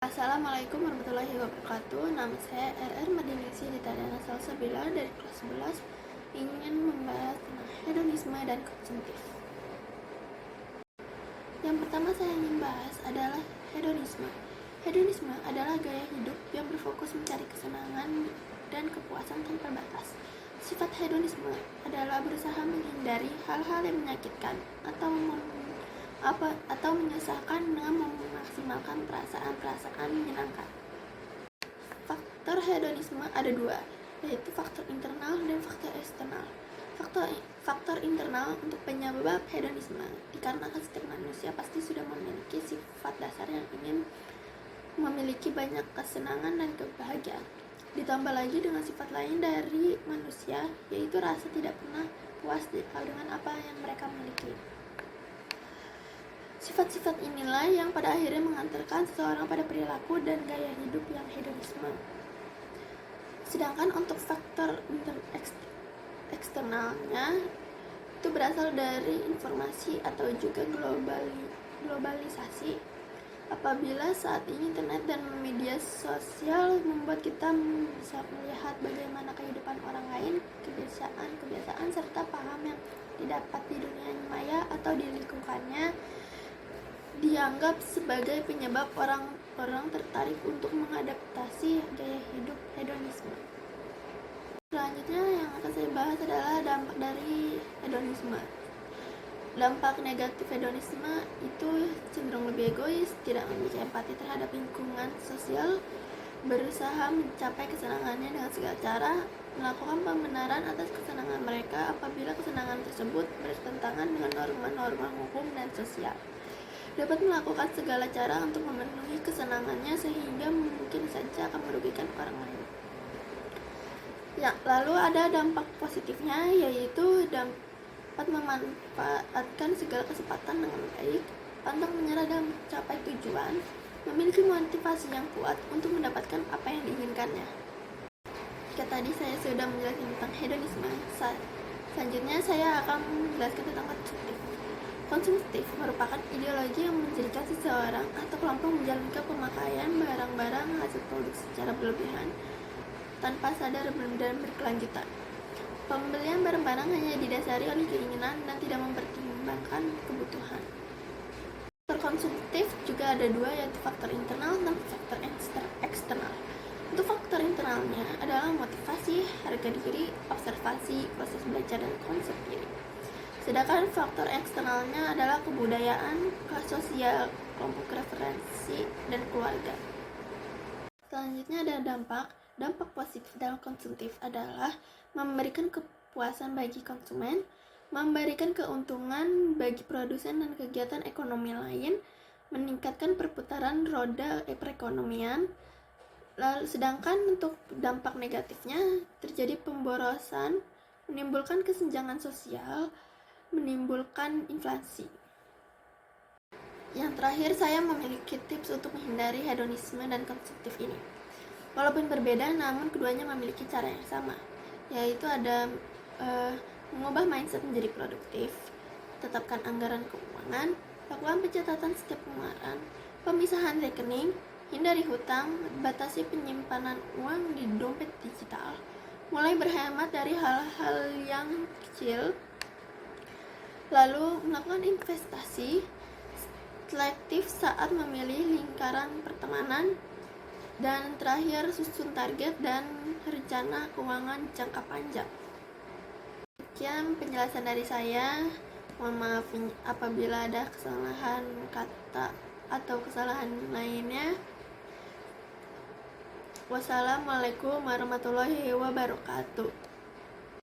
Assalamualaikum warahmatullahi wabarakatuh. Nama saya RR Madinisi Ditadana Salsabila dari kelas 11, ingin membahas tentang hedonisme dan konsumtif. Yang pertama saya ingin bahas adalah hedonisme. Hedonisme adalah gaya hidup yang berfokus mencari kesenangan dan kepuasan tanpa batas. Sifat hedonisme adalah berusaha menghindari hal-hal yang menyakitkan atau menyesalkan dengan memaksimalkan perasaan-perasaan menyenangkan. Faktor hedonisme ada dua, yaitu faktor internal dan faktor eksternal. Faktor internal untuk penyebab hedonisme dikarenakan setiap manusia pasti sudah memiliki sifat dasar yang ingin memiliki banyak kesenangan dan kebahagiaan. Ditambah lagi dengan sifat lain dari manusia, yaitu rasa tidak pernah puas dengan apa yang mereka miliki. Sifat-sifat inilah yang pada akhirnya mengantarkan seseorang pada perilaku dan gaya hidup yang hedonisme. Sedangkan untuk faktor eksternalnya itu berasal dari informasi atau juga globalisasi. Apabila saat ini internet dan media sosial membuat kita bisa melihat bagaimana kehidupan orang lain, kebiasaan serta paham yang didapat di dunia maya atau di lingkungannya, dianggap sebagai penyebab orang-orang tertarik untuk mengadaptasi gaya hidup hedonisme. Selanjutnya yang akan saya bahas adalah dampak dari hedonisme. Dampak negatif hedonisme itu cenderung lebih egois, tidak memiliki empati terhadap lingkungan sosial, berusaha mencapai kesenangannya dengan segala cara, melakukan pembenaran atas kesenangan mereka apabila kesenangan tersebut bertentangan dengan norma-norma hukum dan sosial. Dapat melakukan segala cara untuk memenuhi kesenangannya sehingga mungkin saja akan merugikan orang lain. Ya, lalu ada dampak positifnya, yaitu dapat memanfaatkan segala kesempatan dengan baik, pantang menyerah dalam mencapai tujuan, memiliki motivasi yang kuat untuk mendapatkan apa yang diinginkannya. Jika tadi saya sudah menjelaskan tentang hedonisme, selanjutnya saya akan menjelaskan tentang konsumtif. Konsumtif merupakan ideologi yang menjadikan seseorang atau kelompok menjalankan pemakaian barang-barang hasil produk secara berlebihan, tanpa sadar dan berkelanjutan. Pembelian barang-barang hanya didasari oleh keinginan dan tidak mempertimbangkan kebutuhan. Faktor konsumtif juga ada dua, yaitu faktor internal dan faktor eksternal. Untuk faktor internalnya adalah motivasi, harga diri, observasi, proses belajar, dan konsep diri. Sedangkan faktor eksternalnya adalah kebudayaan, kelas sosial, kelompok referensi, dan keluarga. Selanjutnya ada dampak positif dalam konsumtif adalah memberikan kepuasan bagi konsumen, memberikan keuntungan bagi produsen dan kegiatan ekonomi lain, meningkatkan perputaran roda perekonomian. Lalu sedangkan untuk dampak negatifnya terjadi pemborosan, menimbulkan kesenjangan sosial, menimbulkan inflasi. Yang terakhir, saya memiliki tips untuk menghindari hedonisme dan konsumtif ini. Walaupun berbeda, namun keduanya memiliki cara yang sama, yaitu ada mengubah mindset menjadi produktif, tetapkan anggaran keuangan, lakukan pencatatan setiap pengeluaran, pemisahan rekening, hindari hutang, batasi penyimpanan uang di dompet digital, mulai berhemat dari hal-hal yang kecil, lalu melakukan investasi, selektif saat memilih lingkaran pertemanan, dan terakhir susun target dan rencana keuangan jangka panjang. Sekian penjelasan dari saya. Mohon maaf apabila ada kesalahan kata atau kesalahan lainnya. Wassalamualaikum warahmatullahi wabarakatuh.